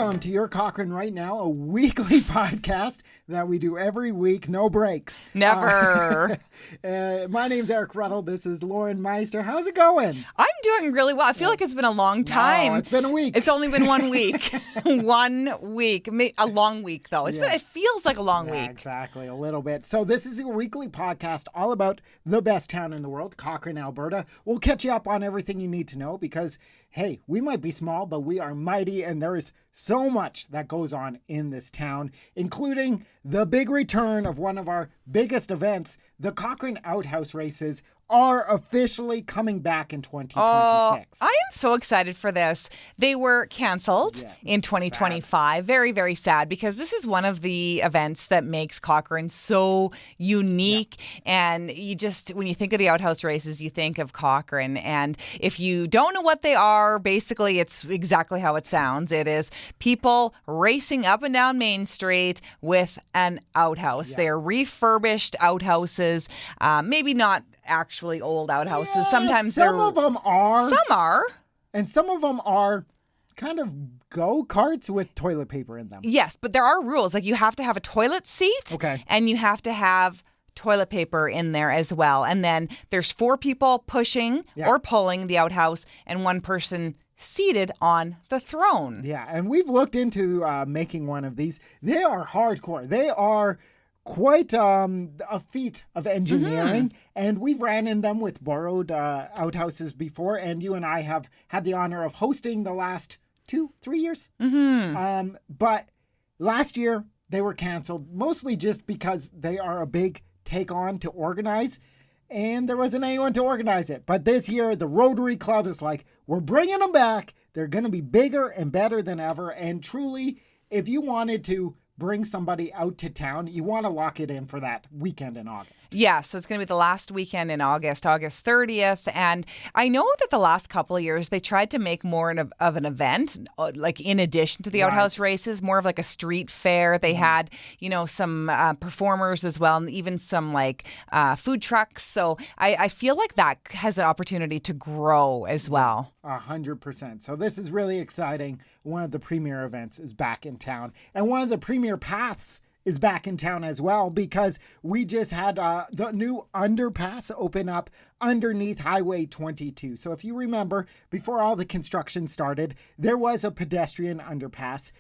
Welcome to Your Cochrane Right Now, a weekly podcast that we do every week, no breaks. Never. My name's Eric Ruddle. This is Lauren Meister. How's it going? I'm doing really well. I feel like it's been a long time. No, it's been a week. It's only been 1 week. 1 week. A long week, though. It feels like a long week. Exactly, a little bit. So this is a weekly podcast all about the best town in the world, Cochrane, Alberta. We'll catch you up on everything you need to know because, hey, we might be small, but we are mighty, and there is so much that goes on in this town, including the big return of one of our biggest events. The Cochrane Outhouse races are officially coming back in 2026. I am so excited for this. They were canceled in 2025. Sad. Very, very sad, because this is one of the events that makes Cochrane so unique. Yeah. And when you think of the outhouse races, you think of Cochrane. And if you don't know what they are, basically it's exactly how it sounds. It is people racing up and down Main Street with an outhouse. Yeah. They are refurbished outhouses, maybe not actually old outhouses. Yeah, sometimes some of them are. Some are. And some of them are kind of go-karts with toilet paper in them. Yes, but there are rules. Like, you have to have a toilet seat. Okay. And you have to have toilet paper in there as well. And then there's 4 people pushing or pulling the outhouse and 1 person seated on the throne. Yeah, and we've looked into making one of these. They are hardcore. They are quite a feat of engineering, and we've ran in them with borrowed outhouses before, and you and I have had the honor of hosting the last 2-3 years. But last year they were canceled, mostly just because they are a big take on to organize, and there wasn't anyone to organize it. But this year the Rotary Club is like, we're bringing them back. They're going to be bigger and better than ever, and truly, if you wanted to bring somebody out to town, you want to lock it in for that weekend in August. Yeah, so it's going to be the last weekend in August 30th. And I know that the last couple of years, they tried to make more of an event, like in addition to the outhouse races, more of like a street fair. They had, some performers as well, and even some food trucks. So I feel like that has an opportunity to grow as well. 100%. So this is really exciting. One of the premier events is back in town. And one of the premier paths is back in town as well, because we just had the new underpass open up underneath Highway 22. So if you remember, before all the construction started, there was a pedestrian underpass.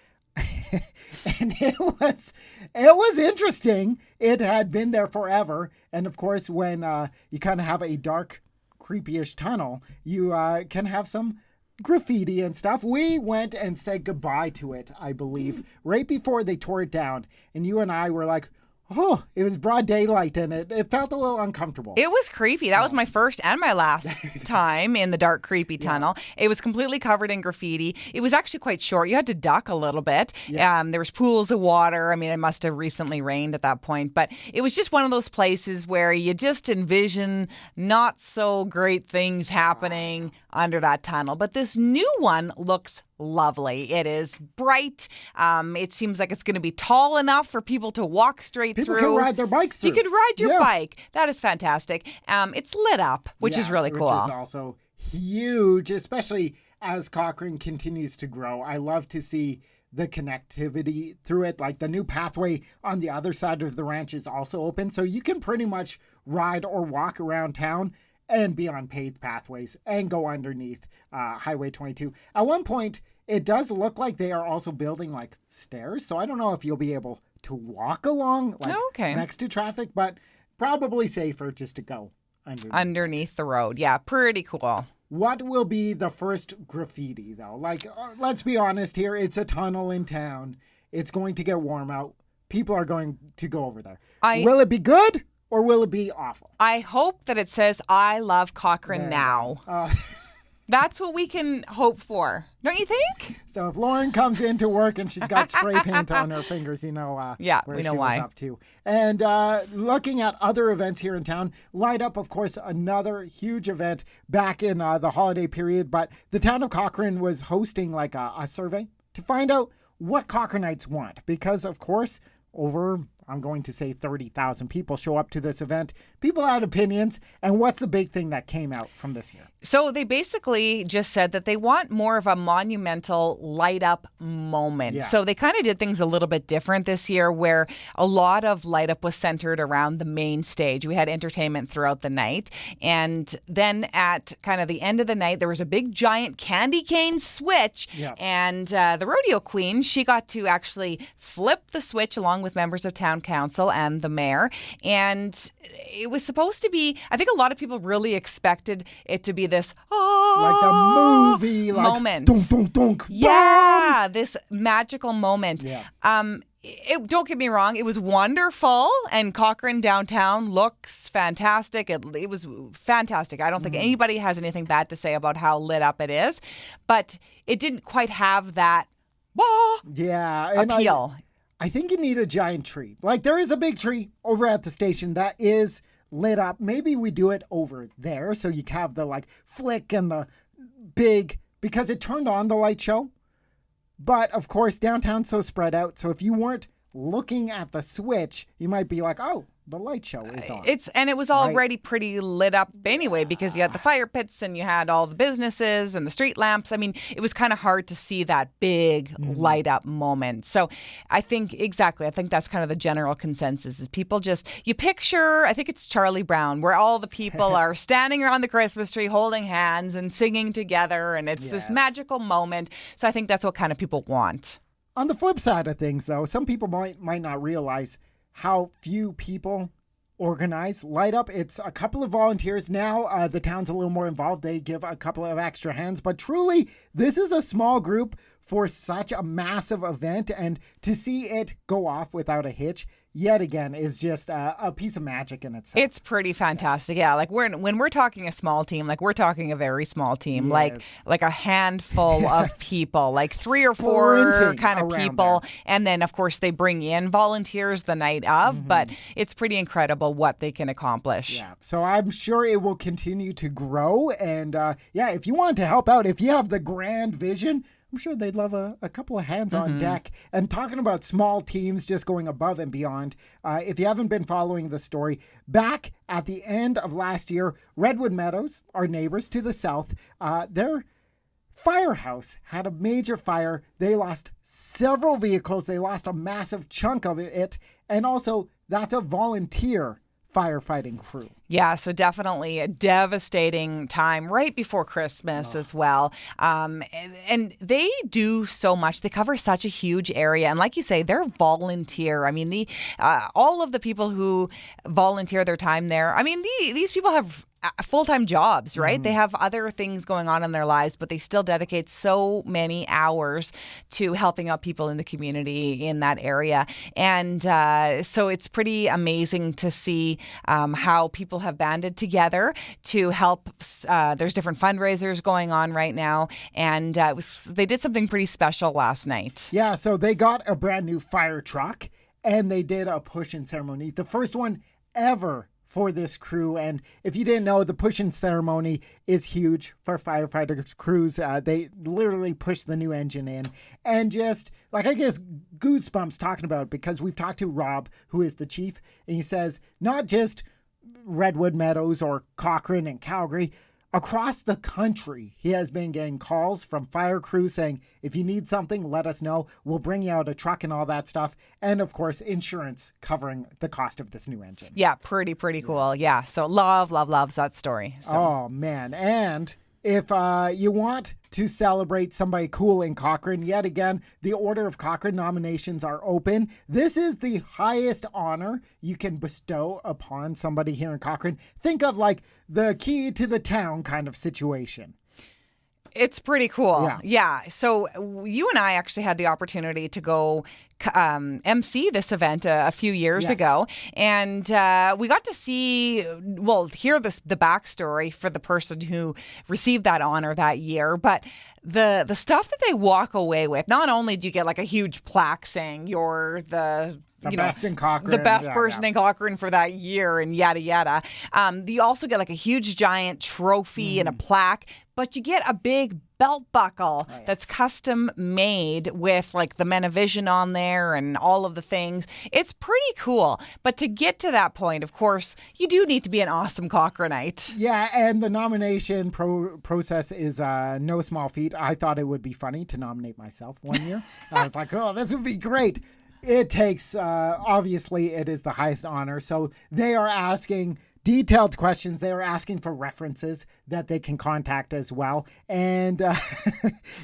And it was interesting. It had been there forever. And of course, when you kind of have a dark, creepy-ish tunnel, you can have some graffiti and stuff. We went and said goodbye to it, I believe, right before they tore it down. And you and I were like, oh, it was broad daylight and it felt a little uncomfortable. It was creepy. That was my first and my last time in the dark, creepy tunnel. It was completely covered in graffiti. It was actually quite short. You had to duck a little bit. Yeah. There was pools of water. I mean, it must have recently rained at that point. But it was just one of those places where you just envision not so great things happening under that tunnel. But this new one looks lovely. It is bright. It seems like it's going to be tall enough for people to walk straight through. People can ride their bikes through. You can ride your bike. That is fantastic. It's lit up, which is really cool. Which is also huge, especially as Cochrane continues to grow. I love to see the connectivity through it. Like, the new pathway on the other side of the ranch is also open. So you can pretty much ride or walk around town and be on paved pathways and go underneath Highway 22. At one point, it does look like they are also building stairs. So I don't know if you'll be able to walk along next to traffic, but probably safer just to go underneath the road. Yeah, pretty cool. What will be the first graffiti, though? Let's be honest here. It's a tunnel in town. It's going to get warm out. People are going to go over there. Will it be good? Or will it be awful? I hope that it says, I love Cochrane now. That's what we can hope for. Don't you think? So if Lauren comes into work and she's got spray paint on her fingers, we know why. Was up to. And looking at other events here in town, light up, of course, another huge event back in the holiday period. But the town of Cochrane was hosting a survey to find out what Cochranites want. Because, of course, over I'm going to say 30,000 people show up to this event. People had opinions. And what's the big thing that came out from this year? So they basically just said that they want more of a monumental light up moment. Yeah. So they kind of did things a little bit different this year, where a lot of light up was centered around the main stage. We had entertainment throughout the night. And then at kind of the end of the night, there was a big giant candy cane switch. Yeah. And the rodeo queen, she got to actually flip the switch along with members of town council and the mayor. And it was supposed to be, I think a lot of people really expected it to be this like the movie moment. Dunk, dunk, dunk, yeah, this magical moment. Yeah. Don't get me wrong, it was wonderful, and Cochrane downtown looks fantastic. It was fantastic. I don't think anybody has anything bad to say about how lit up it is, but it didn't quite have that appeal. I think you need a giant tree. Like, there is a big tree over at the station that is lit up. Maybe we do it over there so you have the like flick and the big, because it turned on the light show. But of course, downtown's so spread out. So if you weren't looking at the switch, you might be like, oh, the light show is on. It was already pretty lit up anyway, because you had the fire pits and you had all the businesses and the street lamps. I mean, it was kind of hard to see that big light up moment. So I think that's kind of the general consensus, is people just, you picture, I think it's Charlie Brown, where all the people are standing around the Christmas tree holding hands and singing together, and it's this magical moment. So I think that's what kind of people want. On the flip side of things, though, some people might not realize how few people organize light up. It's a couple of volunteers. Now the town's a little more involved. They give a couple of extra hands, but truly this is a small group for such a massive event, and to see it go off without a hitch yet again is just a piece of magic in itself. It's pretty fantastic. Yeah, like when we're talking a small team, like we're talking a very small team, like a handful of people, like 3 or 4 kind of people. There. And then of course they bring in volunteers the night of, but it's pretty incredible what they can accomplish. Yeah. So I'm sure it will continue to grow. And if you want to help out, if you have the grand vision, I'm sure they'd love a couple of hands on deck. And talking about small teams just going above and beyond, if you haven't been following the story, back at the end of last year, Redwood Meadows, our neighbors to the south, their firehouse had a major fire. They lost several vehicles. They lost a massive chunk of it. And also, that's a volunteer firefighting crew. Yeah, so definitely a devastating time right before Christmas as well. And they do so much. They cover such a huge area. And like you say, they're volunteer. I mean, all of the people who volunteer their time there, I mean, these people have full-time jobs, right? They have other things going on in their lives, but they still dedicate so many hours to helping out people in the community in that area. And so it's pretty amazing to see how people have banded together to help. There's different fundraisers going on right now, and they did something pretty special last night. Yeah, so they got a brand new fire truck, and they did a push-in ceremony, the first one ever for this crew. And if you didn't know, the push-in ceremony is huge for firefighter crews. They literally push the new engine in, and just like, I guess, goosebumps talking about it, because we've talked to Rob, who is the chief, and he says not just Redwood Meadows or Cochrane and Calgary, across the country, he has been getting calls from fire crews saying, if you need something, let us know. We'll bring you out a truck and all that stuff. And of course, insurance covering the cost of this new engine. Yeah, pretty cool. Yeah. So loves that story. So. Oh, man. And if you want to celebrate somebody cool in Cochrane, yet again, the Order of Cochrane nominations are open. This is the highest honor you can bestow upon somebody here in Cochrane. Think of like the key to the town kind of situation. It's pretty cool. Yeah. So you and I actually had the opportunity to go MC this event a few years ago, and we got to hear the backstory for the person who received that honor that year. But the stuff that they walk away with, not only do you get like a huge plaque saying you're the best in Cochrane, the best person in Cochrane for that year, and yada yada. You also get like a huge giant trophy and a plaque, but you get a big belt buckle that's custom made with like the Menavision on there and all of the things. It's pretty cool. But to get to that point, of course, you do need to be an awesome Cochraneite. Yeah, and the nomination process is no small feat. I thought it would be funny to nominate myself one year. I was like, oh, this would be great. It takes, obviously, it is the highest honor. So they are asking detailed questions. They are asking for references that they can contact as well. And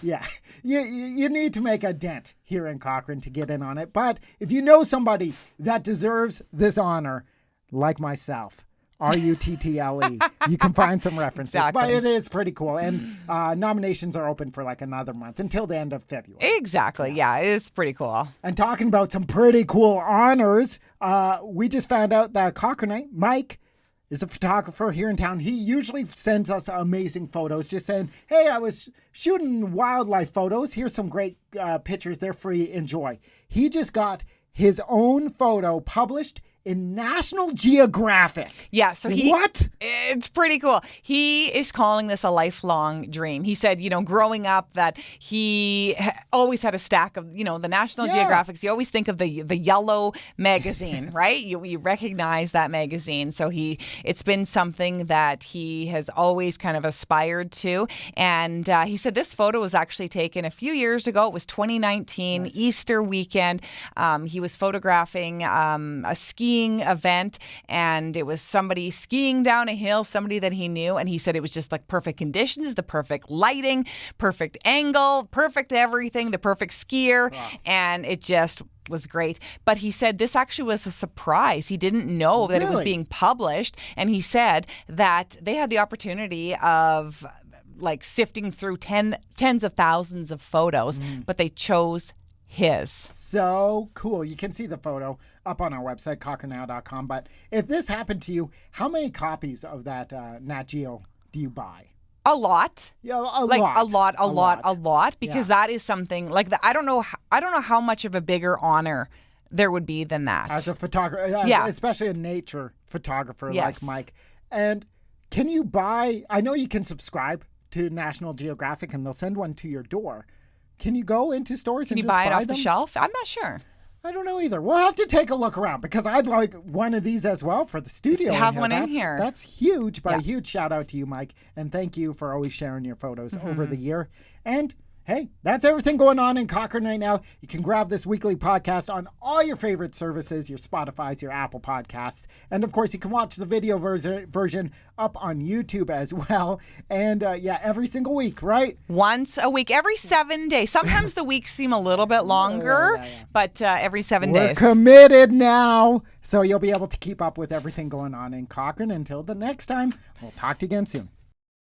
yeah, you need to make a dent here in Cochrane to get in on it. But if you know somebody that deserves this honor, like myself, RUTTLE, you can find some references. Exactly. But it is pretty cool. And nominations are open for like another month until the end of February. Exactly. Yeah, it is pretty cool. And talking about some pretty cool honors, we just found out that Cochraneite, Mike, is a photographer here in town. He usually sends us amazing photos, just saying, hey, I was shooting wildlife photos. Here's some great pictures. They're free. Enjoy. He just got his own photo published in National Geographic. Yeah, so What? It's pretty cool. He is calling this a lifelong dream. He said, growing up that he always had a stack of, the National Geographics. You always think of the yellow magazine, right? You recognize that magazine. So it's been something that he has always kind of aspired to. And he said this photo was actually taken a few years ago. It was 2019, Easter weekend. He was photographing a skiing event, and it was somebody skiing down a hill, somebody that he knew, and he said it was just like perfect conditions, the perfect lighting, perfect angle, perfect everything, the perfect skier, and it just was great. But he said this actually was a surprise. He didn't know that it was being published, and he said that they had the opportunity of like sifting through tens of thousands of photos, but they chose his. So cool. You can see the photo up on our website, cochranow.com. But if this happened to you, how many copies of that Nat Geo do you buy? A lot. Yeah, a lot. Because that is something like that. I don't know how much of a bigger honor there would be than that. As a photographer, especially a nature photographer like Mike. And can you buy, I know you can subscribe to National Geographic and they'll send one to your door. Can you go into stores and just buy it off them? the shelf? I'm not sure. I don't know either. We'll have to take a look around because I'd like one of these as well for the studio. Have one in here. That's huge. But a huge shout out to you, Mike. And thank you for always sharing your photos over the year. And hey, that's everything going on in Cochrane right now. You can grab this weekly podcast on all your favorite services, your Spotify's, your Apple Podcasts. And of course, you can watch the video version up on YouTube as well. And every single week, right? Once a week, every 7 days. Sometimes the weeks seem a little bit longer, but every 7 days. We're committed now. So you'll be able to keep up with everything going on in Cochrane. Until the next time, we'll talk to you again soon.